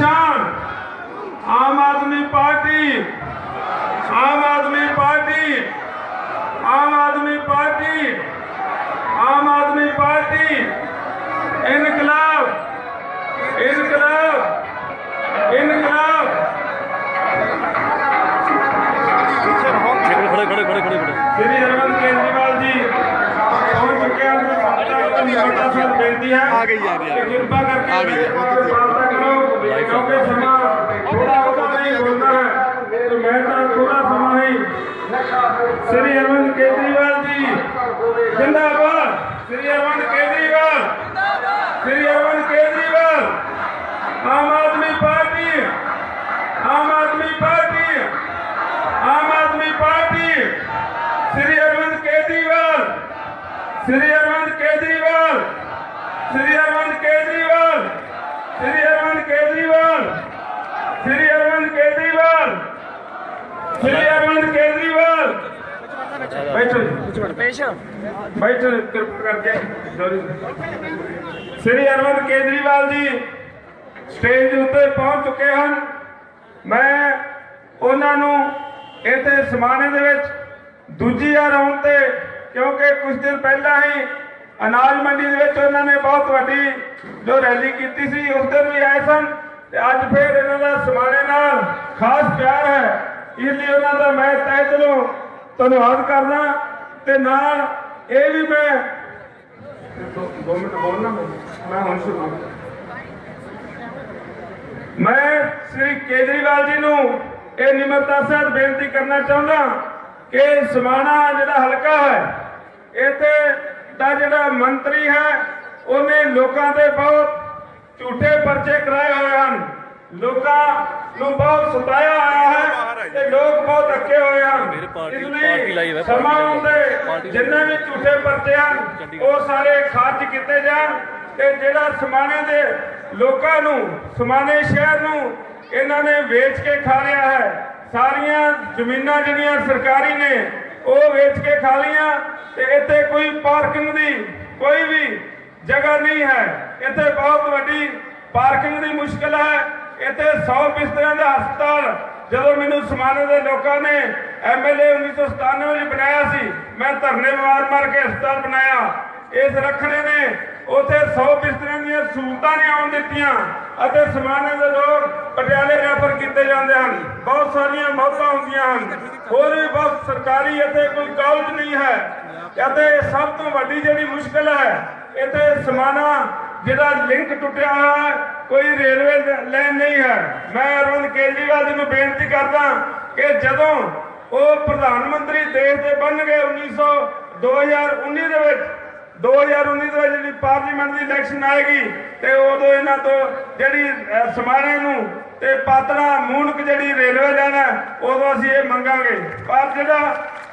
निशान आम आदमी पार्टी, आम आदमी पार्टी, आम आदमी पार्टी, आम आदमी पार्टी। इनकलाब, इनकलाब, इनकलाब। श्री अरविंद केजरीवाल जी पहुंच चुके हैं। बेनती है कृपा करके करो, क्योंकि समा थोड़ा होता नहीं बोलना है, तो मैं थोड़ा समा ही। श्री अरविंद केजरीवाल जी जिंदाबाद, श्री अरविंद केजरीवाल, श्री अरविंद केजरीवाल। आम आदमी पार्टी, आम आदमी पार्टी, आम आदमी पार्टी। श्री अरविंद केजरीवाल, श्री अरविंद केजरीवाल, श्री अरविंद केजरीवाल, श्री अरविंद केजरीवाल, श्री अरविंद केजरीवाल, श्री अरविंद केजरीवाल। बैठो बैठो कृपा करके। श्री अरविंद केजरीवाल जी स्टेज उत्ते पहुंच चुके हैं। मैं उन्होंने इत्थे समाने दे विच दूजी बार आउण ते, क्योंकि कुछ दिन पहला ही अनाज मंडी दे विच उन्होंने बहुत वड्डी जो रैली की सी, उस दिन भी आए सन। अज फिर इन्हों का समाने नाल खास प्यार है, इसलिए उन्होंने मैं तहे दिलों धन्यवाद करना। ते नाल ये भी मैं 2 मिनट बोलना, मैं हुण शुरू। मैं श्री केजरीवाल जी नूं ये निमरता सहित बेनती करना चाहता कि समाना जिहड़ा हलका है, इत्थे दा जिहड़ा मंत्री है उन्हें लोगों के बहुत झूठे परचे कराए हुए हैं, लोगों को बहुत सताया आया है ते लोग बहुत अके हुए हैं। इसलिए समा आउंदे जिन्ने भी झूठे परचे हैं वो सारे खारिज किए जान ते जिहड़ा समाने दे लोगों नूं, समाने शहर नूं इन्हां ने वेच के खा लिया है। सारियां जमीनां जिहड़ियां सरकारी ने वो वेच के खा लिया ते इत्थे कोई पार्किंग दी कोई भी जगह नहीं है। इत्थे बहुत वड्डी पार्किंग दी मुश्किल है। इत्थे 100 बिस्तरियां दा हस्पताल जदों मैनूं समाने दे लोकां ने MLA 1997 बनाया सी, मैं धरने मार के हस्पताल बनाया। इस रखड़े ने उत्थे 100 बिस्तरियां दी सहूलतां नहीं आउण दित्तियां अते समाने दे लोग पटियाले रैफर किए जाते हैं। बहुत सारिया मौतां होंदियां हैं। होर भी बहुत सरकारी इत्थे कोई कॉलेज नहीं है। इत्थे सब तो वड्डी जिहड़ी मुश्किल है, इत्थे समाना जिहड़ा लिंक टुटिया हुआ है, कोई रेलवे लाइन नहीं है। मैं अरविंद केजरीवाल जी नूं बेनती करदा कि जदों वो प्रधानमंत्री देश के बन गए 2019 जी पार्लीमेंट की इलैक्शन आएगी तो उदों इन्हों तो जी समाने ते पात्रा मूनक जी रेलवे लाइन है उदों असीं ये मंगांगे। पर जिहड़ा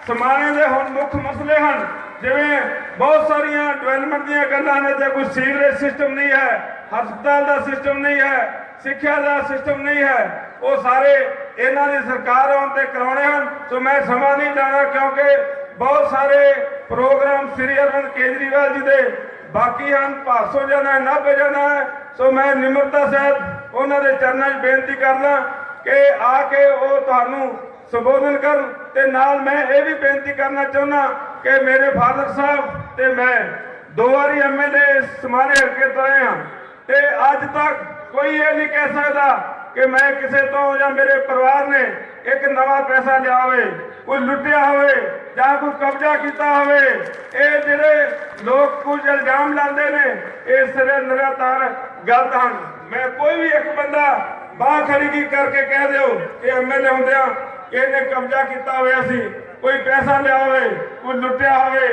समाने के हुण मुख मसले हैं, जिवें बहुत सारिया डिवेलपमेंट दी गल्लां ने, ते कोई सीवरेज सिस्टम नहीं है, हस्पताल का सिस्टम नहीं है, सिक्ख्या का सिस्टम नहीं है, वो सारे इन्हां दी सरकार आउण ते कराउणे हन। तो मैं समा नहीं लाना क्योंकि बहुत सारे प्रोग्राम श्री अरविंद केजरीवाल जी के बाकी हैं, भासों जाना है, नाभे जाना है। सो मैं निमरता सहित उन्होंने चरणों में बेनती करना कि आके वो तुहानू संबोधन कर। ते नाल मैं ये भी बेनती करना चाहना कि मेरे फादर साहब ते मैं 2 बारी MLA समाने हल्के तो आए हाँ, ते अज तक कोई ये नहीं कह सकता कि मैं किसी तो या मेरे परिवार ने एक नवा पैसा लिया होवे, कोई लुटिया होवे या कोई कब्जा किया होवे। ये जिहड़े लोग कुछ इल्जाम लाते हैं ये सिरे निराधार गलत हैं। मैं कोई भी एक बंदा बाह खड़ी की करके कह दो कि MLA होंदियां इहने कब्जा किया होया सी, कोई पैसा लिया होवे, कोई लुटिया होवे।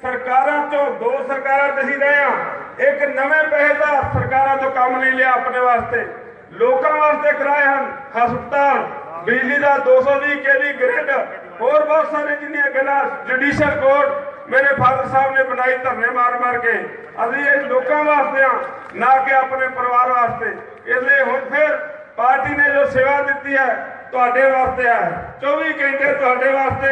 सरकारां तो 2 सरकारां असीं रहे हैं, एक नवे पैसे का सरकारां तो काम नहीं लिया अपने वास्ते, लोगों वास्ते कराए हैं हस्पताल, बिजली का 220 kV ग्रिड, और बहुत सारे जिन्नियां गल्लां जुडिशल कोर्ट मेरे फादर साहब ने बनाई धरने मार के। असीं ये लोगों वास्ते हाँ, ना कि अपने परिवार वास्ते। इसलिए हुण फिर पार्टी ने जो सेवा दी है तुहाडे वास्ते है, 24 घंटे तुहाडे वास्ते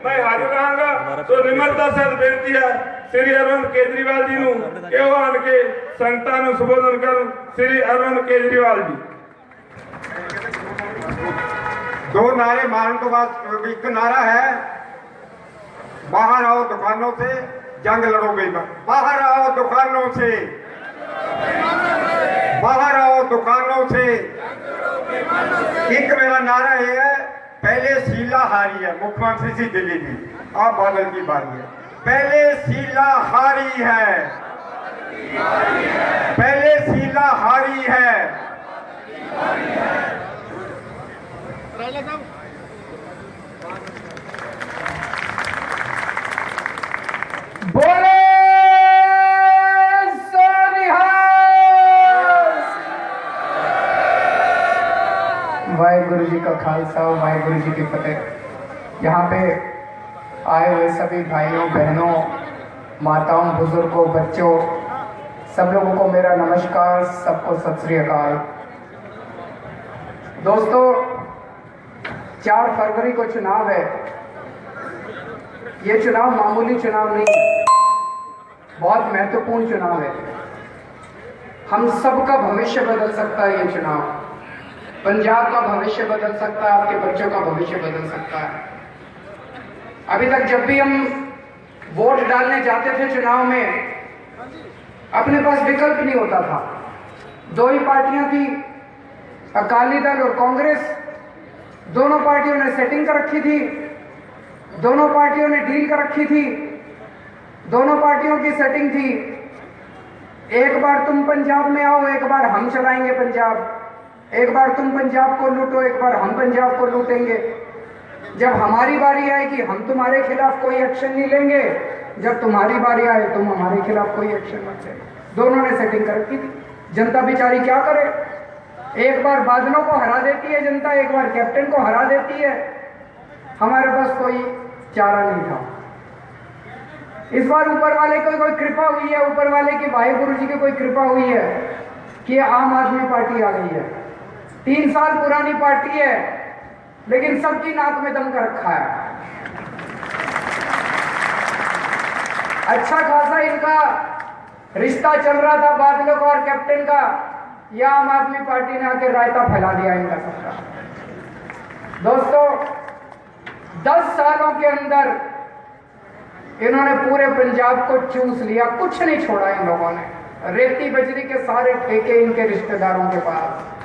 मैं हाजिर रहांगा। तो निमरता सहित बेनती है श्री अरविंद केजरीवाल जी नूं आण के संगतां नूं संबोधन करन। श्री अरविंद केजरीवाल जी। दो नारे मारने तो बाद एक नारा है, बाहर आओ दुकानों से जंग लड़ो बेईमान। बाहर आओ दुकानों से, बाहर आओ दुकानों से। एक मेरा नारा ये है, पहले शीला हारी है मुख्यमंत्री सी दिल्ली की, आप बादल की बारी है। पहले शीला हारी है, पहले शीला हारी है। बोले वाहिगुरु जी का खालसा, वाहिगुरु जी की फतेह। यहाँ पे आए हुए सभी भाइयों बहनों, माताओं, बुजुर्गों, बच्चों, सब लोगों को मेरा नमस्कार, सबको सत श्री अकाल। दोस्तों, 4 फरवरी को चुनाव है। ये चुनाव मामूली चुनाव नहीं है, बहुत महत्वपूर्ण चुनाव है। हम सबका भविष्य बदल सकता है ये चुनाव। पंजाब का भविष्य बदल सकता है, आपके बच्चों का भविष्य बदल सकता है। अभी तक जब भी हम वोट डालने जाते थे चुनाव में, अपने पास विकल्प नहीं होता था। 2 ही पार्टियां थी, अकाली दल और कांग्रेस। दोनों पार्टियों ने सेटिंग कर रखी थी, दोनों पार्टियों ने डील कर रखी थी, दोनों पार्टियों की सेटिंग थी। एक बार तुम पंजाब में आओ, एक बार हम चलाएंगे पंजाब। एक बार तुम पंजाब को लूटो, एक बार हम पंजाब को लूटेंगे। जब हमारी बारी आएगी हम तुम्हारे खिलाफ कोई एक्शन नहीं लेंगे, जब तुम्हारी बारी आए तुम हमारे खिलाफ कोई एक्शन मत लेंगे। दोनों ने सेटिंग कर रखी थी। जनता बेचारी क्या करे, एक बार बादलों को हरा देती है जनता, एक बार कैप्टन को हरा देती है। हमारे पास कोई चारा नहीं था। इस बार ऊपर वाले की कोई कृपा हुई है, ऊपर वाले की वाहिगुरु जी की कोई कृपा हुई है कि आम आदमी पार्टी आ गई है। 3 साल पुरानी पार्टी है, लेकिन सबकी नाक में दम कर रखा है। अच्छा खासा इनका रिश्ता चल रहा था बादलों का और कैप्टन का, या आम आदमी पार्टी ने आके रायता फैला दिया इनका सबका। दोस्तों, 10 सालों के अंदर इन्होंने पूरे पंजाब को चूस लिया, कुछ नहीं छोड़ा इन लोगों ने। रेती बजरी के सारे ठेके इनके रिश्तेदारों के पास,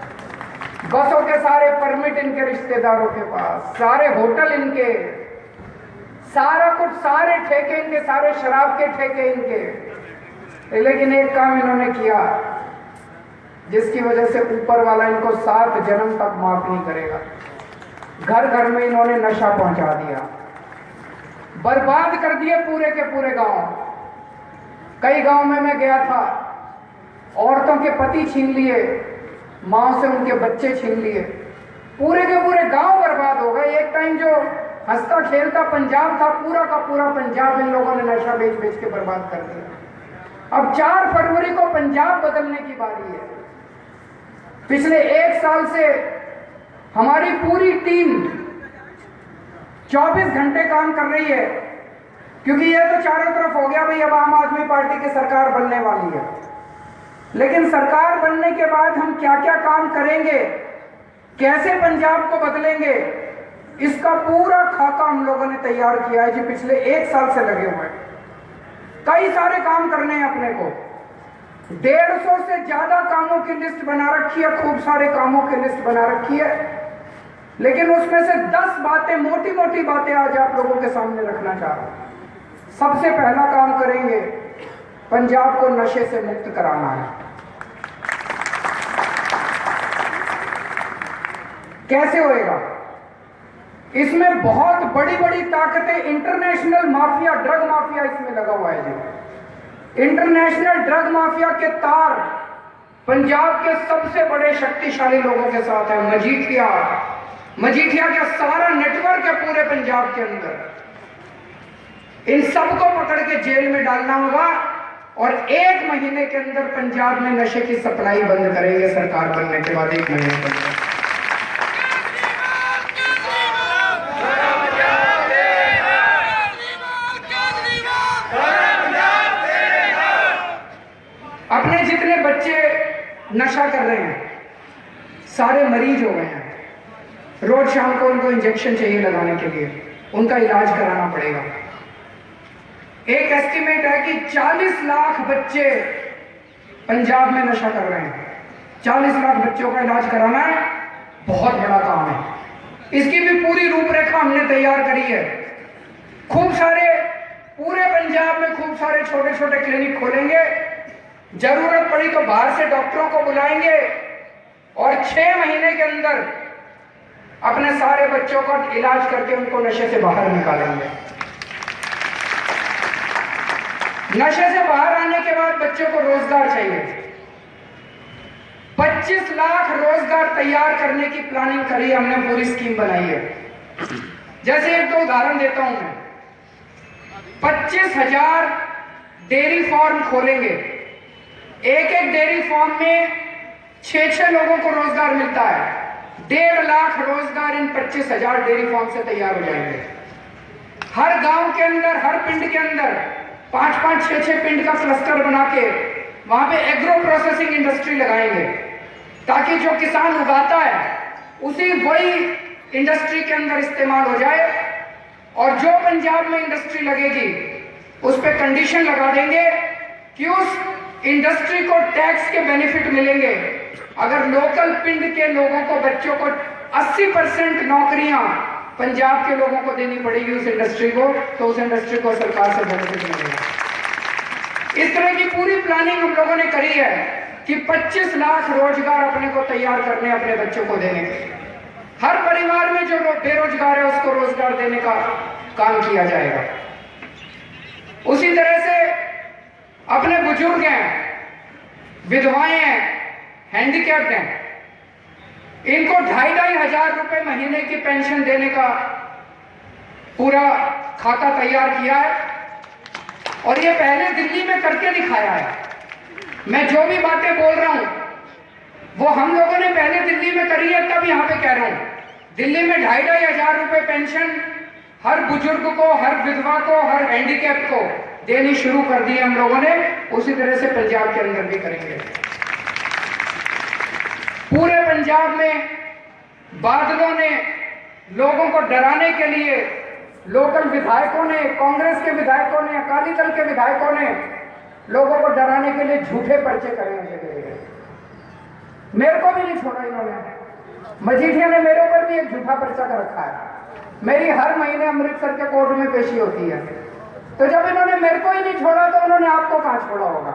बसों के सारे परमिट इनके रिश्तेदारों के पास, सारे होटल इनके, सारा कुछ, सारे ठेके इनके, सारे शराब के ठेके इनके। लेकिन एक काम इन्होंने किया जिसकी वजह से ऊपर वाला इनको 7 जन्म तक माफ नहीं करेगा। घर घर में इन्होंने नशा पहुंचा दिया, बर्बाद कर दिए पूरे के पूरे गांव। कई गांव में मैं गया था, औरतों के पति छीन लिए, मां से उनके बच्चे छीन लिए, पूरे के पूरे गांव बर्बाद हो गए। एक टाइम जो हंसता खेलता पंजाब था, पूरा का पूरा पंजाब इन लोगों ने नशा बेच बेच के बर्बाद कर दिया। अब 4 फरवरी को पंजाब बदलने की बारी है। पिछले 1 साल से हमारी पूरी टीम 24 घंटे काम कर रही है, क्योंकि ये तो चारों तरफ हो गया भाई अब आम आदमी पार्टी की सरकार बनने वाली है। लेकिन सरकार बनने के बाद हम क्या क्या काम करेंगे, कैसे पंजाब को बदलेंगे, इसका पूरा खाका हम लोगों ने तैयार किया है जी। पिछले 1 साल से लगे हुए हैं, कई सारे काम करने हैं अपने को। 150 से ज्यादा कामों की लिस्ट बना रखी है, खूब सारे कामों की लिस्ट बना रखी है। लेकिन उसमें से 10 बातें, मोटी मोटी बातें आज आप लोगों के सामने रखना चाह रहा हूं। सबसे पहला काम करेंगे, पंजाब को नशे से मुक्त कराना है। कैसे होएगा? इसमें बहुत बड़ी बड़ी ताकतें, इंटरनेशनल माफिया, ड्रग माफिया इसमें लगा हुआ है जी। इंटरनेशनल ड्रग माफिया के तार पंजाब के सबसे बड़े शक्तिशाली लोगों के साथ है। मजीठिया का सारा नेटवर्क है पूरे पंजाब के अंदर। इन सबको पकड़ के जेल में डालना होगा और 1 महीने के अंदर पंजाब में नशे की सप्लाई बंद करेंगे सरकार बनने के बाद। 1 महीने के अंदर अपने जितने बच्चे नशा कर रहे हैं सारे मरीज हो गए हैं। रोज शाम को उनको इंजेक्शन चाहिए लगाने के लिए, उनका इलाज कराना पड़ेगा। एक एस्टिमेट है कि 40 लाख बच्चे पंजाब में नशा कर रहे हैं। 40 लाख बच्चों का इलाज कराना बहुत बड़ा काम है। इसकी भी पूरी रूपरेखा हमने तैयार करी है। खूब सारे पूरे पंजाब में खूब सारे छोटे छोटे क्लिनिक खोलेंगे, जरूरत पड़ी तो बाहर से डॉक्टरों को बुलाएंगे और 6 महीने के अंदर अपने सारे बच्चों का इलाज करके उनको नशे से बाहर निकालेंगे। नशे से बाहर आने के बाद बच्चों को रोजगार चाहिए। 25 लाख रोजगार तैयार करने की प्लानिंग करी, हमने पूरी स्कीम बनाई है। जैसे एक दो उदाहरण देता हूं मैं। 25,000 डेयरी फार्म खोलेंगे। एक एक डेयरी फार्म में 6 लोगों को रोजगार मिलता है। 1.5 लाख रोजगार इन 25,000 डेयरी फार्म से तैयार हो जाएंगे। हर गांव के अंदर, हर पिंड के अंदर 5-5, 6-6 पिंड का क्लस्टर बना के वहां पे एग्रो प्रोसेसिंग इंडस्ट्री लगाएंगे, ताकि जो किसान उगाता है उसी वही इंडस्ट्री के अंदर इस्तेमाल हो जाए। और जो पंजाब में इंडस्ट्री लगेगी उस पर कंडीशन लगा देंगे कि उस इंडस्ट्री को टैक्स के बेनिफिट मिलेंगे। अगर लोकल पिंड के लोगों को, बच्चों को 80% नौकरियां पंजाब के लोगों को देनी पड़ेगी उस इंडस्ट्री को, तो उस इंडस्ट्री को सरकार से बेनिफिट मिलेगा। इस तरह की पूरी प्लानिंग हम लोगों ने करी है कि 25 लाख रोजगार अपने को तैयार करने, अपने बच्चों को देने। हर परिवार में जो बेरोजगार है उसको रोजगार देने का काम किया जाएगा। उसी तरह से अपने बुजुर्ग हैं, विधवाएं हैं, हैंडीकैप्ड हैं, इनको 2,500 रुपए महीने की पेंशन देने का पूरा खाता तैयार किया है। और ये पहले दिल्ली में करके दिखाया है। मैं जो भी बातें बोल रहा हूं वो हम लोगों ने पहले दिल्ली में करी है, तब यहां पे कह रहा हूं। दिल्ली में 2,500 रुपए पेंशन हर बुजुर्ग को, हर विधवा को, हर हैंडीकैप को देनी शुरू कर दी हम लोगों ने। उसी तरह से पंजाब के अंदर भी करेंगे। पूरे पंजाब में बादलों ने लोगों को डराने के लिए, लोकल विधायकों ने, कांग्रेस के विधायकों ने, अकाली दल के विधायकों ने लोगों को डराने के लिए झूठे पर्चे करेंगे। मेरे को भी नहीं छोड़ा इन्होंने। मजीठिया ने मेरे ऊपर भी एक झूठा पर्चा कर रखा है। मेरी हर महीने अमृतसर के कोर्ट में पेशी होती है। तो जब इन्होंने मेरे को ही नहीं छोड़ा तो उन्होंने आपको कहां छोड़ा होगा।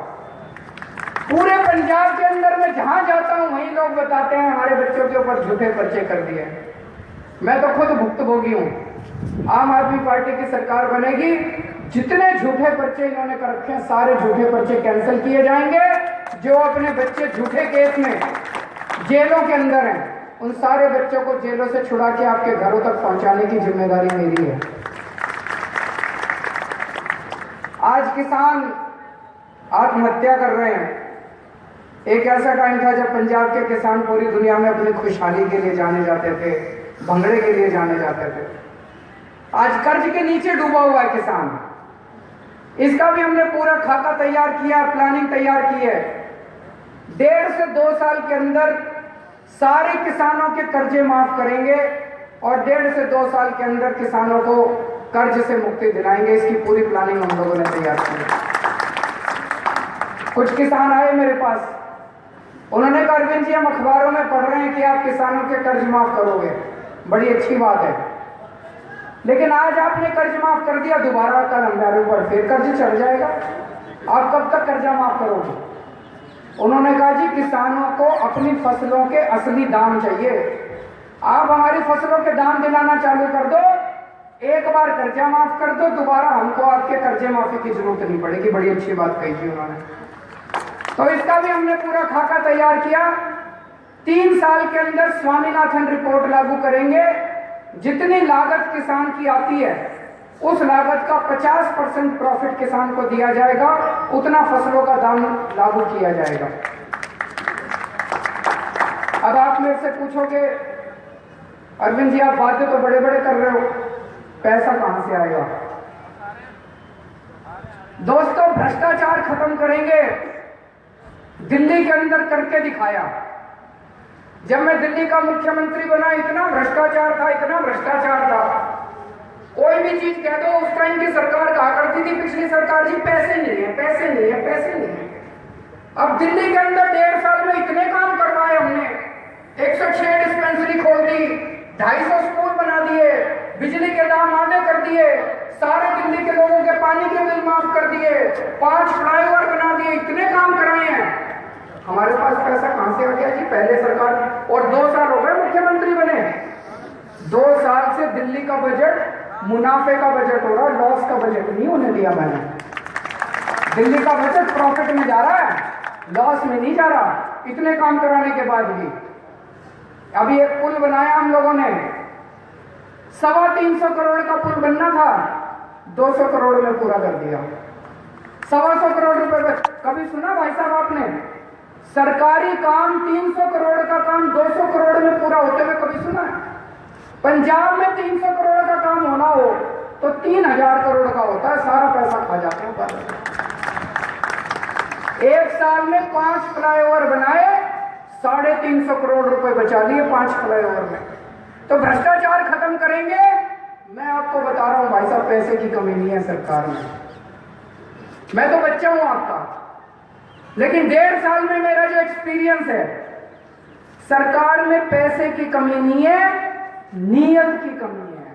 पूरे पंजाब के अंदर मैं जहां जाता हूं वहीं लोग बताते हैं हमारे बच्चों के ऊपर झूठे पर्चे कर दिए। मैं तो खुद भुक्तभोगी हूं। आम आदमी पार्टी की सरकार बनेगी, जितने झूठे पर्चे इन्होंने कर रखे हैं सारे झूठे पर्चे कैंसिल किए जाएंगे। जो अपने बच्चे झूठे केस में जेलों के अंदर हैं उन सारे बच्चों को जेलों से छुड़ा के आपके घरों तक पहुंचाने की जिम्मेदारी मेरी है। आज किसान आत्महत्या कर रहे हैं। एक ऐसा टाइम था जब पंजाब के किसान पूरी दुनिया में अपनी खुशहाली के लिए जाने जाते थे, भंगड़े के लिए जाने जाते थे। आज कर्ज के नीचे डूबा हुआ है किसान। इसका भी हमने पूरा खाका तैयार किया, प्लानिंग तैयार की है। 1.5 से 2 साल के अंदर सारे किसानों के कर्जे माफ करेंगे और 1.5 से 2 साल के अंदर किसानों को कर्ज से मुक्ति दिलाएंगे। इसकी पूरी प्लानिंग हम लोगों ने तैयार की है। कुछ किसान आए मेरे पास, उन्होंने कहा अरविंद जी हम अखबारों में पढ़ रहे हैं कि आप किसानों के कर्ज माफ करोगे, बड़ी अच्छी बात है, लेकिन आज आपने कर्ज माफ कर दिया, दोबारा कल हमारे ऊपर फिर कर्ज चढ़ जाएगा, आप कब तक कर्जा माफ करोगे? उन्होंने कहा जी किसानों को अपनी फसलों के असली दाम चाहिए, आप हमारी फसलों के दाम दिलाना चालू कर दो, एक बार कर्जा माफ कर दो, दोबारा हमको आपके कर्जे माफी की जरूरत नहीं पड़ेगी। बड़ी अच्छी बात कही थी उन्होंने। तो इसका भी हमने पूरा खाका तैयार किया। 3 साल के अंदर स्वामीनाथन रिपोर्ट लागू करेंगे। जितनी लागत किसान की आती है उस लागत का 50% प्रॉफिट किसान को दिया जाएगा, उतना फसलों का दाम लागू किया जाएगा। अब आप मेरे से पूछोगे अरविंद जी आप बातें तो बड़े बड़े कर रहे हो, पैसा कहां से आएगा? दोस्तों भ्रष्टाचार खत्म करेंगे, दिल्ली के अंदर करके दिखाया। जब मैं दिल्ली का मुख्यमंत्री बना इतना भ्रष्टाचार था, इतना भ्रष्टाचार था। कोई भी चीज कह दो, उस टाइम की सरकार कहा करती थी पिछली सरकार जी पैसे नहीं है, पैसे नहीं है, पैसे नहीं है। अब दिल्ली के अंदर 1.5 साल में इतने काम करवाए हमने। 106 डिस्पेंसरी खोल दी, 250 स्कूल बना दिए, बिजली के दाम आधे कर दिए, सारे दिल्ली के लोगों के पानी के बिल माफ कर दिए, 5 फ्लाईओवर बना दिए, इतने काम कराए हैं। हमारे पास पैसा कहां से आ गया जी? पहले सरकार, और 2 साल हो गए मुख्यमंत्री बने, 2 साल से दिल्ली का बजट मुनाफे का बजट हो रहा, लॉस का बजट नहीं होने दिया मैंने। दिल्ली का बजट प्रॉफिट में जा रहा है, लॉस में नहीं जा रहा, इतने काम कराने के बाद भी। अभी एक पुल बनाया हम लोगों ने, 325 करोड़ का पुल बनना था, 200 करोड़ में पूरा कर दिया। 125 करोड़ रुपए। कभी सुना भाई साहब आपने सरकारी काम 300 करोड़ का काम 200 करोड़ में पूरा होते हुए कभी सुना है? पंजाब में 300 करोड़ का काम होना हो तो 3000 करोड़ का होता है, सारा पैसा खा जाते हैं। 1 साल में 5 फ्लाईओवर बनाए, 350 करोड़ रुपए बचा लिए 5 फ्लाईओवर में। तो भ्रष्टाचार खत्म करेंगे। मैं आपको बता रहा हूं भाई साहब, पैसे की कमी नहीं है सरकार में। मैं तो बच्चा हूं आपका, लेकिन 1.5 साल में मेरा जो एक्सपीरियंस है, सरकार में पैसे की कमी नहीं है, नीयत की कमी है।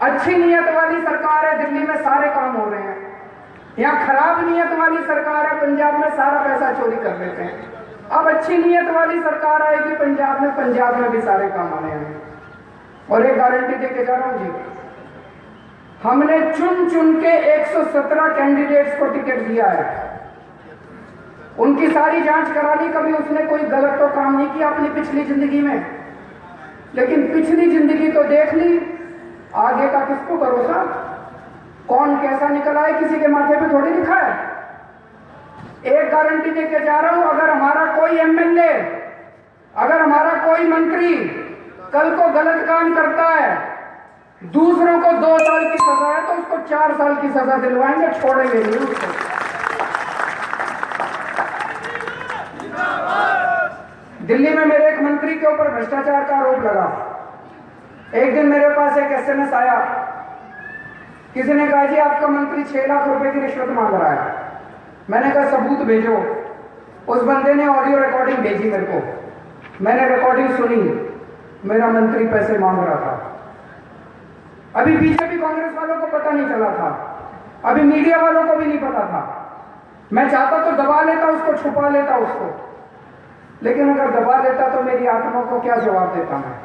अच्छी नीयत वाली सरकार है, दिल्ली में सारे काम हो रहे हैं। यहाँ खराब नीयत वाली सरकार है, पंजाब में सारा पैसा चोरी कर लेते हैं। अब अच्छी नीयत वाली सरकार आएगी पंजाब में भी सारे काम आने हैं। और एक गारंटी देके जा रहा हूं जी, हमने चुन चुन के 117 कैंडिडेट्स को टिकट दिया है। उनकी सारी जांच करा ली, कभी उसने कोई गलत तो काम नहीं किया अपनी पिछली जिंदगी में, लेकिन पिछली जिंदगी तो देख ली, आगे का किसको भरोसा? कौन कैसा निकल आए किसी के माथे पे थोड़ी लिखा है। एक गारंटी देके जा रहा हूं, अगर हमारा कोई एमएलए, अगर हमारा कोई मंत्री कल को गलत काम करता है, दूसरों को 2 साल की सजा है तो उसको 4 साल की सजा दिलवाएंगे, छोड़ेंगे नहीं उसको। दिल्ली में मेरे एक मंत्री के ऊपर भ्रष्टाचार का आरोप लगा। एक दिन मेरे पास एक एसएमएस आया, किसी ने कहा जी आपका मंत्री 6 लाख रुपए की रिश्वत मांग रहा है। मैंने कहा सबूत भेजो। उस बंदे ने ऑडियो रिकॉर्डिंग भेजी मेरे को, मैंने रिकॉर्डिंग सुनी, मेरा मंत्री पैसे मांग रहा था। अभी बीजेपी कांग्रेस वालों को पता नहीं चला था, अभी मीडिया वालों को भी नहीं पता था। मैं चाहता तो दबा लेता उसको, छुपा लेता उसको, लेकिन अगर दबा लेता तो मेरी आत्मा को क्या जवाब देता मैं।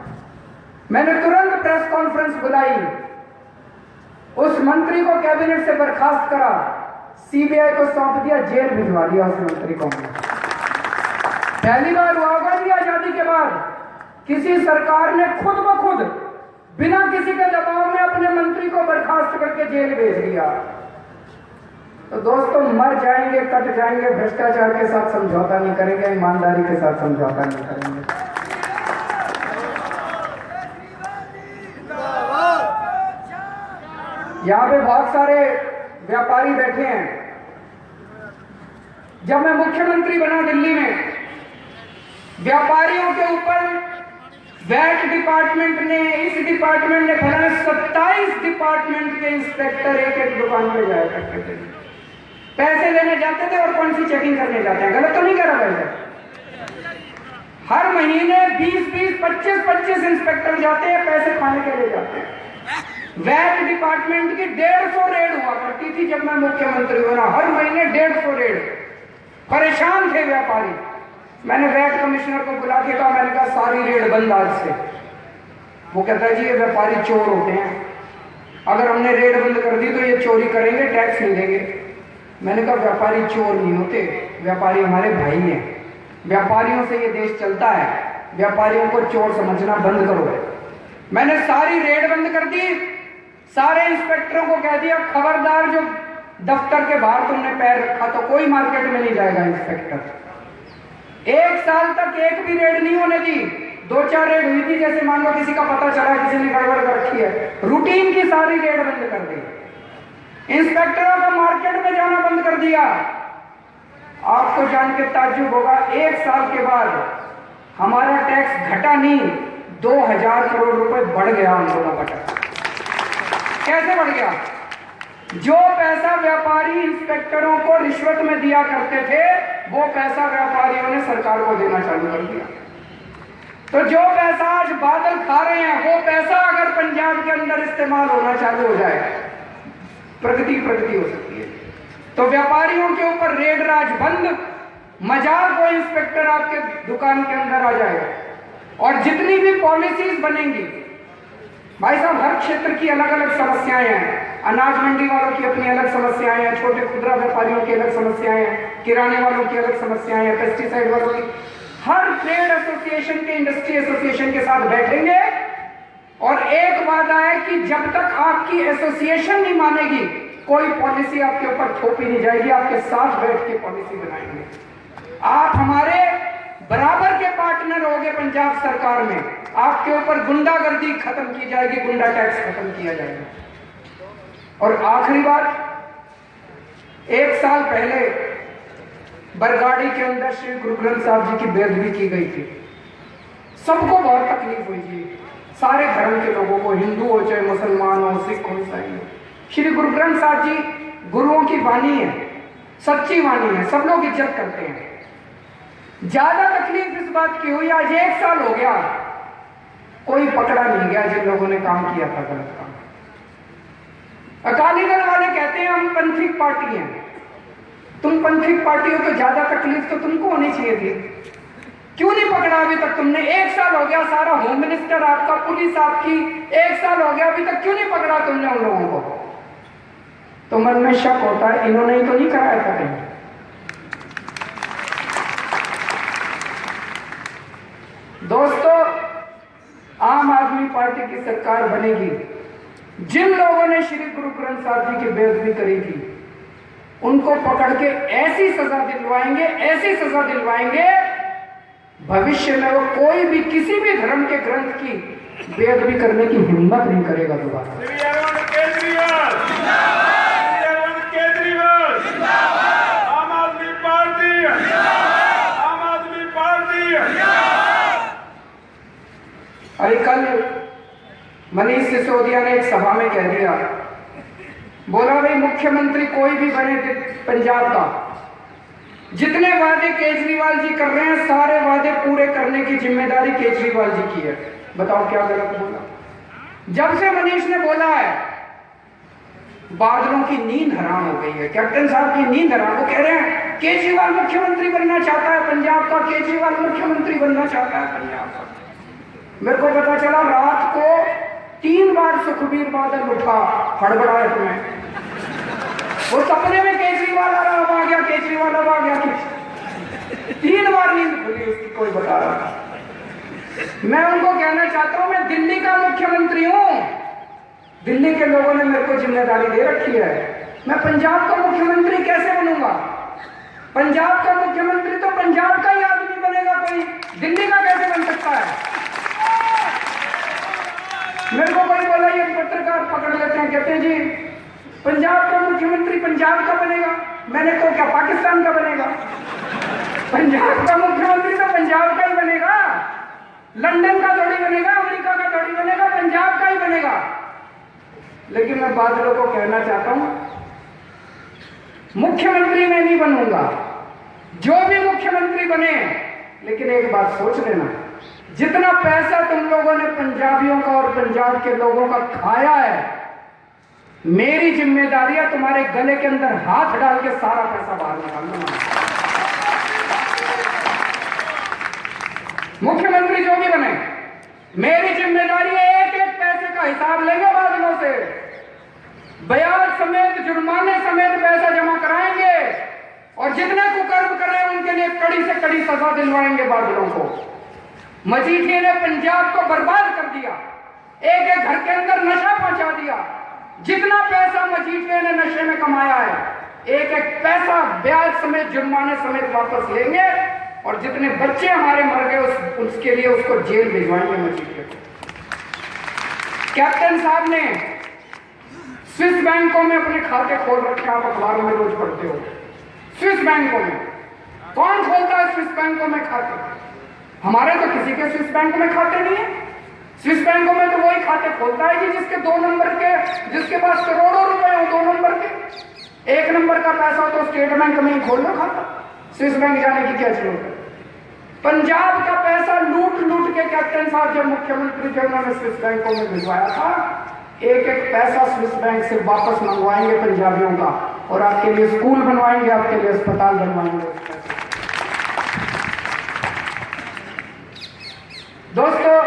मैंने तुरंत प्रेस कॉन्फ्रेंस बुलाई, उस मंत्री को कैबिनेट से बर्खास्त करा, सीबीआई को सौंप दिया, जेल भिजवा दिया उस मंत्री को। पहली बार हुआ होगा जी आजादी के बाद किसी सरकार ने खुद ब खुद बिना किसी के दबाव में अपने मंत्री को बर्खास्त करके जेल भेज दिया। तो दोस्तों, मर जाएंगे, कट जाएंगे, भ्रष्टाचार के साथ समझौता नहीं करेंगे, ईमानदारी के साथ समझौता नहीं करेंगे। यहाँ पे बहुत सारे व्यापारी बैठे हैं। जब मैं मुख्यमंत्री बना दिल्ली में, व्यापारियों के ऊपर वैट डिपार्टमेंट ने, इस डिपार्टमेंट ने फलाने 27 डिपार्टमेंट के इंस्पेक्टर एक एक दुकान पे जाया करते थे, पैसे लेने जाते थे और कौन सी चेकिंग करने जाते हैं। गलत तो नहीं कह रहा भाई? हर महीने 20-20, 25-25 इंस्पेक्टर जाते हैं, पैसे खाने के लिए जाते हैं। वैट डिपार्टमेंट की 150 रेड हुआ करती थी जब मैं मुख्यमंत्री बना, हर महीने 150 रेड। परेशान थे व्यापारी। मैंने वैट कमिश्नर को बुला के कहा, मैंने कहा सारी रेड बंद आज से। वो कहता है जी ये व्यापारी चोर होते हैं, अगर हमने रेड बंद कर दी तो ये चोरी करेंगे, टैक्स नहीं देंगे। मैंने कहा व्यापारी चोर नहीं होते, व्यापारी हमारे भाई हैं, व्यापारियों से ये देश चलता है, व्यापारियों को चोर समझना बंद करो। मैंने सारी रेड बंद कर दी, सारे इंस्पेक्टरों को कह दिया खबरदार जो दफ्तर के बाहर तुमने पैर रखा तो कोई मार्केट में नहीं जाएगा इंस्पेक्टर। 1 साल तक एक भी रेड नहीं होने दी। 2-4 रेड हुई थी, जैसे मान लो किसी का पता चला किसी ने गड़बड़ कर रखी है, रूटीन की सारी रेड बंद कर दी। इंस्पेक्टरों का मार्केट में जाना बंद कर दिया। आपको जान के ताज्जुब होगा, 1 साल के बाद हमारा टैक्स घटा नहीं, 2000 करोड़ रुपए बढ़ गया हम लोगों का टैक्स। कैसे बढ़ गया? जो पैसा व्यापारी इंस्पेक्टरों को रिश्वत में दिया करते थे, वो पैसा व्यापारियों ने सरकार को देना चालू कर दिया। तो जो पैसा आज बादल खा रहे हैं, वो पैसा अगर पंजाब के अंदर इस्तेमाल होना चालू हो जाए, प्रगति हो सकती है। तो व्यापारियों के ऊपर रेड राज बंद, मजाक कोई इंस्पेक्टर आपके दुकान के अंदर आ जाएगा। और जितनी भी पॉलिसीज बनेंगी, भाई साहब, हर क्षेत्र की अलग अलग समस्याएं हैं। अनाज मंडी वालों की अपनी अलग समस्याएं हैं, छोटे खुदरा व्यापारियों की अलग समस्याएं हैं, किराने वालों की अलग समस्याएं हैं, पेस्टिसाइड वालों की। हर ट्रेड एसोसिएशन के, इंडस्ट्री एसोसिएशन के साथ बैठेंगे और एक वादा है कि जब तक आपकी एसोसिएशन नहीं मानेगी, कोई पॉलिसी आपके ऊपर थोपी नहीं जाएगी। आपके साथ बैठ के पॉलिसी बनाएंगे। आप हमारे बराबर के पार्टनर होंगे पंजाब सरकार में। आपके ऊपर गुंडागर्दी खत्म की जाएगी, गुंडा टैक्स खत्म किया जाएगा। और आखिरी बात, 1 साल पहले बरगाड़ी के अंदर श्री गुरु ग्रंथ साहब जी की बेअदबी की गई थी। सबको बहुत तकलीफ हुई थी, सारे धर्म के लोगों को, हिंदू हो चाहे मुसलमान हो, सिख हो, ईसाई हो। श्री गुरु ग्रंथ साहब जी गुरुओं की वाणी है, सच्ची वाणी है, सब लोग इज्जत करते हैं। ज्यादा तकलीफ इस बात की हुई, आज 1 साल हो गया, कोई पकड़ा नहीं गया जिन लोगों ने काम किया था गलत काम। अकाली दल वाले कहते हैं हम पंथिक पार्टी हैं। तुम पंथिक पार्टी हो तो ज्यादा तकलीफ तो तुमको होनी चाहिए थी। क्यों नहीं पकड़ा अभी तक तुमने? 1 साल हो गया, सारा होम मिनिस्टर आपका, पुलिस आपकी, 1 साल हो गया, अभी तक क्यों नहीं पकड़ा तुमने उन लोगों को? तो मन में शक होता है, इन्होंने ही तो नहीं कराया था कहीं। दोस्तों, आम आदमी पार्टी की सरकार बनेगी। जिन लोगों ने श्री गुरु ग्रंथ साहब जी की बेअदबी करी थी, उनको पकड़ के ऐसी सजा दिलवाएंगे, ऐसी सजा दिलवाएंगे, भविष्य में वो कोई भी किसी भी धर्म के ग्रंथ की बेअदबी करने की हिम्मत नहीं करेगा दोबारा। श्री अरविंद केजरीवाल जिंदाबाद, श्री अरविंद केजरीवाल जिंदाबाद, आम आदमी पार्टी जिंदाबाद, आम आदमी पार्टी जिंदाबाद। अरे कल मनीष सिसोदिया ने एक सभा में कह दिया, बोला भाई मुख्यमंत्री कोई भी बने पंजाब का, जितने वादे केजरीवाल जी कर रहे हैं, सारे वादे पूरे करने की जिम्मेदारी केजरीवाल जी की है। बताओ क्या गलत बोला? जब से मनीष ने बोला है, बादलों की नींद हराम हो गई है, कैप्टन साहब की नींद हराम। वो कह रहे हैं केजरीवाल मुख्यमंत्री बनना चाहता है पंजाब का, केजरीवाल मुख्यमंत्री बनना चाहता है पंजाब का। मेरे को पता चला रात को 3 बार सुखबीर बादल उठा, हड़बड़ाया तुम्हें। वो सपने में केजरीवाल आ रहा, अब आ गया केजरीवाल, अब आ गया। 3 बार नींद खुली उसकी, कोई बता रहा था। मैं उनको कहना चाहता हूं, मैं दिल्ली का मुख्यमंत्री हूं, दिल्ली के लोगों ने मेरे को जिम्मेदारी दे रखी है। मैं पंजाब का मुख्यमंत्री कैसे बनूंगा? पंजाब का मुख्यमंत्री तो पंजाब का ही आदमी बनेगा, कोई दिल्ली का कैसे बन सकता है? मेरे को कोई बोला, ये पत्रकार पकड़ लेते हैं, कहते हैं जी पंजाब का मुख्यमंत्री पंजाब का बनेगा। मैंने कहा क्या पाकिस्तान का बनेगा? पंजाब का मुख्यमंत्री तो पंजाब का ही बनेगा, लंदन का थोड़ी बनेगा, अमेरिका का थोड़ी बनेगा, पंजाब का ही बनेगा। लेकिन मैं बादलों को कहना चाहता हूं, मुख्यमंत्री मैं नहीं बनूंगा, जो भी मुख्यमंत्री बने, लेकिन एक बात सोच लेना, जितना पैसा तुम लोगों ने पंजाबियों का और पंजाब के लोगों का खाया है, मेरी जिम्मेदारी है तुम्हारे गले के अंदर हाथ डाल के सारा पैसा बाहर निकालना। मुख्यमंत्री जो भी बने, मेरी जिम्मेदारी है, एक एक पैसे का हिसाब लेंगे बादलों से, ब्याज समेत, जुर्माने समेत पैसा जमा कराएंगे, और जितने कुकर्म कर रहे हैं उनके लिए कड़ी से कड़ी सजा दिलवाएंगे बादलों को। मजीठिया ने पंजाब को बर्बाद कर दिया, एक एक घर के अंदर नशा पहुंचा दिया। जितना पैसा मजीठिया ने नशे में कमाया है, एक एक पैसा ब्याज समेत, जुर्माने समेत वापस लेंगे, और जितने बच्चे हमारे मर गए उसके लिए उसको जेल भिजवाएंगे मजीठिया को। कैप्टन साहब ने स्विस बैंकों में अपने खाते खोल रखे, आप अखबारों में रोज पढ़ते हो। स्विस बैंकों में कौन खोलता है? स्विस बैंकों में खाते हमारे तो किसी के स्विस बैंक में खाते नहीं है। स्विस बैंकों में तो वही खाते खोलता है जी जिसके 2 नंबर के, जिसके पास करोड़ों रुपए हो 2 नंबर के। 1 नंबर का पैसा तो स्टेट बैंक में ही खोल लो खाता, स्विस बैंक जाने की क्या जरूरत है। पंजाब का पैसा लूट लूट के कैप्टन साहब जब मुख्यमंत्री थे उन्होंने स्विस बैंकों में भिजवाया था। एक एक पैसा स्विस बैंक से वापस मंगवाएंगे पंजाबियों का, और आपके लिए स्कूल बनवाएंगे, आपके लिए अस्पताल बनवाएंगे। दोस्तों,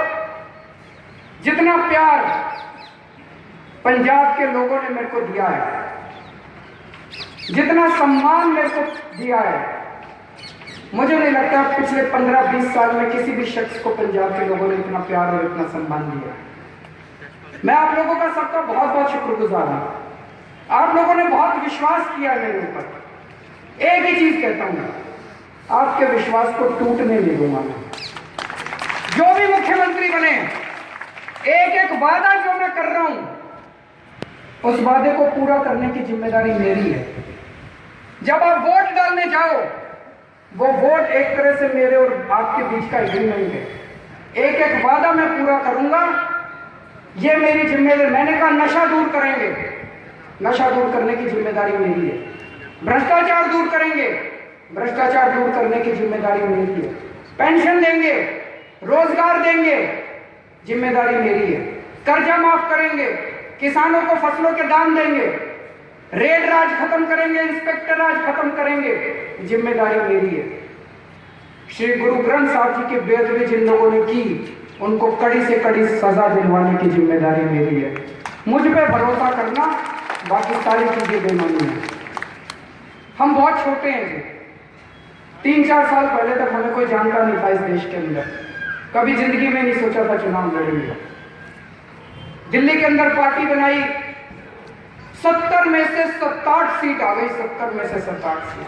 जितना प्यार पंजाब के लोगों ने मेरे को दिया है, जितना सम्मान मेरे को दिया है, मुझे नहीं लगता पिछले 15-20 साल में किसी भी शख्स को पंजाब के लोगों ने इतना प्यार और इतना सम्मान दिया है। मैं आप लोगों का सबका बहुत बहुत शुक्रगुजार हूं। आप लोगों ने बहुत विश्वास किया है मेरे ऊपर। एक ही चीज कहता हूं मैं, आपके विश्वास को टूटने नहीं दूंगा मैं। जो भी मुख्यमंत्री बने, एक एक वादा जो मैं कर रहा हूं उस वादे को पूरा करने की जिम्मेदारी मेरी है। जब आप वोट डालने जाओ, वो वोट एक तरह से मेरे और आपके बीच का एग्रीमेंट है। एक एक वादा मैं पूरा करूंगा, ये मेरी जिम्मेदारी। मैंने कहा नशा दूर करेंगे, नशा दूर करने की जिम्मेदारी मेरी है। भ्रष्टाचार दूर करेंगे, भ्रष्टाचार दूर करने की जिम्मेदारी मेरी है। पेंशन देंगे, रोजगार देंगे, जिम्मेदारी मेरी है। कर्जा माफ करेंगे, किसानों को फसलों के दाम देंगे, रेड राज खत्म करेंगे, इंस्पेक्टर राज खत्म करेंगे, जिम्मेदारी मेरी है। श्री गुरु ग्रंथ साहब जी की बेअदबी जिन लोगों ने की, उनको कड़ी से कड़ी सजा दिलवाने की जिम्मेदारी मेरी है। मुझ पे भरोसा करना, बाकी सारी चीजें बेमानी है। हम बहुत छोटे हैं जी। 3-4 साल पहले तक हमें कोई जानता नहीं था इस देश के अंदर। कभी जिंदगी में नहीं सोचा था चुनाव लड़ेंगे। दिल्ली के अंदर पार्टी बनाई, 70 में से 67 सीट आ गई। 70 में से 67 सीट।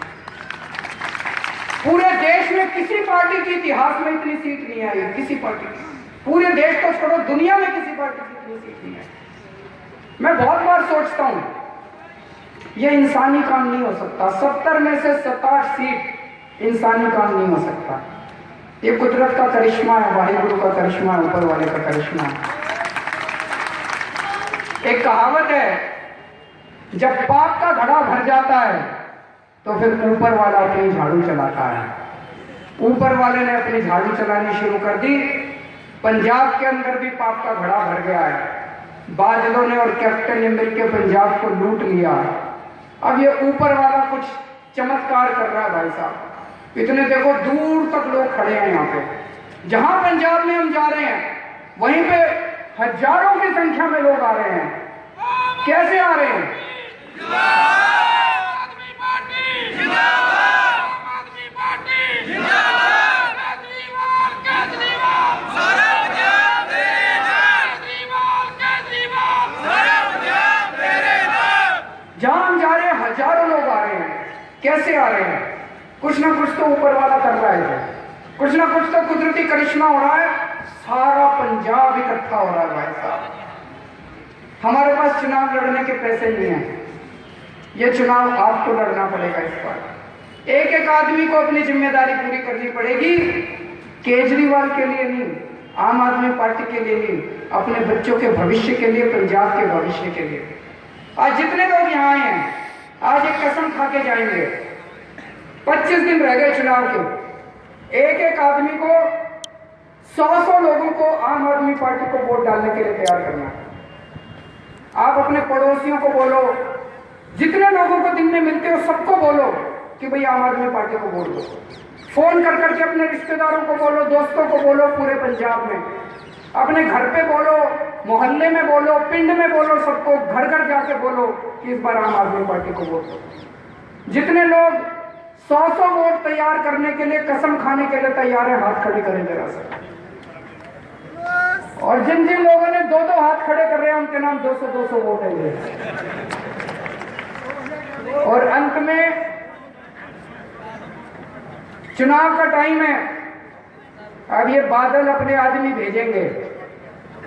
पूरे देश में किसी पार्टी के इतिहास में इतनी सीट नहीं आई, किसी पार्टी की। पूरे देश को छोड़ो, दुनिया में किसी पार्टी की इतनी सीट नहीं आई। मैं बहुत बार सोचता हूं, यह इंसानी काम नहीं हो सकता। 70 में से 67 सीट इंसानी काम नहीं हो सकता। ये कुदरत का करिश्मा है, वाहिगुरु का करिश्मा है, ऊपर वाले का करिश्मा है। एक कहावत है, जब पाप का घड़ा भर जाता है तो फिर ऊपर वाला अपनी झाड़ू चलाता है। ऊपर वाले ने अपनी झाड़ू चलानी शुरू कर दी। पंजाब के अंदर भी पाप का घड़ा भर गया है। बादलों ने और कैप्टन ने मिलकर पंजाब को लूट लिया। अब ये ऊपर वाला कुछ चमत्कार कर रहा है भाई साहब। इतने देखो दूर तक लोग खड़े हैं यहाँ पे। जहां पंजाब में हम जा रहे हैं वहीं पे हजारों की संख्या में लोग आ रहे हैं। कैसे आ रहे हैं? जहां हम जा रहे हैं हजारों लोग आ रहे हैं। कैसे आ रहे हैं? कुछ ना कुछ तो ऊपर वाला कर रहा है, कुछ ना कुछ तो कुदरती करिश्मा हो रहा है। सारा पंजाब इकट्ठा हो रहा है भाई साहब। हमारे पास चुनाव लड़ने के पैसे नहीं हैं। ये चुनाव आपको लड़ना पड़ेगा इस बार। एक एक आदमी को अपनी जिम्मेदारी पूरी करनी पड़ेगी। केजरीवाल के लिए नहीं, आम आदमी पार्टी के लिए नहीं, अपने बच्चों के भविष्य के लिए, पंजाब के भविष्य के लिए। आज जितने लोग यहाँ आए हैं, आज एक कसम खा के जाएंगे। 25 दिन रह गए चुनाव के। एक एक आदमी को 100 लोगों को आम आदमी पार्टी को वोट डालने के लिए तैयार करना है। आप अपने पड़ोसियों को बोलो, जितने लोगों को दिन में मिलते हो सबको बोलो कि भाई आम आदमी पार्टी को वोट दो। फोन कर करके अपने रिश्तेदारों को बोलो, दोस्तों को बोलो, पूरे पंजाब में, अपने घर पे बोलो, मोहल्ले में बोलो, पिंड में बोलो, सबको घर घर जाके बोलो कि इस बार आम आदमी पार्टी को वोट दो। जितने लोग 100 वोट तैयार करने के लिए, कसम खाने के लिए तैयार है, हाथ खड़े करें जरा से। और जिन जिन लोगों ने 2-2 हाथ खड़े कर रहे हैं उनके नाम 200-200 वोट है। और अंत में चुनाव का टाइम है। अब ये बादल अपने आदमी भेजेंगे,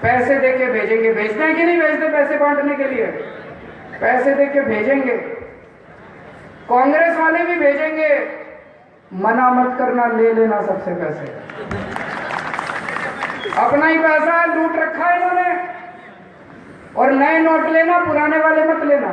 पैसे देके भेजेंगे। भेजते हैं कि नहीं भेजते? पैसे बांटने के लिए पैसे देके भेजेंगे। कांग्रेस वाले भी भेजेंगे। मना मत करना, ले लेना सबसे पैसे। अपना ही पैसा है, लूट रखा है इन्होंने। और नए नोट लेना, पुराने वाले मत लेना।